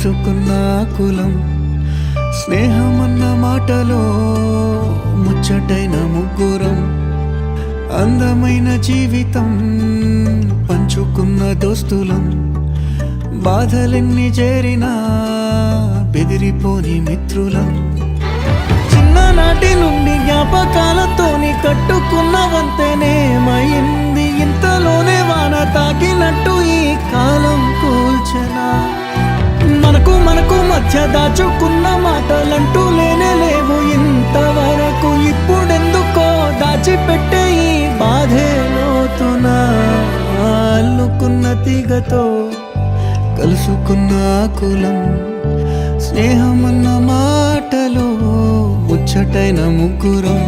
కలుసుకున్న కులం స్నేహమన్న మాటలో ముచ్చటైన ముగ్గురం అందమైన జీవితం పంచుకున్న దోస్తులం బాధలెన్ని చేరినా బెదిరిపోని మిత్రులం చిన్ననాటి నుండి జ్ఞాపకాలతోని కట్టుకున్న వంతెనేమైంది ఇంతలోనే వాన తాకినట్టు ఈ కాలం కూల్చెనా మనకు మధ్య దాచుకున్న మాటలంటూ లేనే లేవు ఇంతవరకు ఇప్పుడెందుకో దాచిపెట్టే ఈ బాధే లోతునా అల్లుకున్న తీగతో కలుసుకున్న కులం స్నేహమన్న మాటలో ముచ్చటైన ముగ్గురం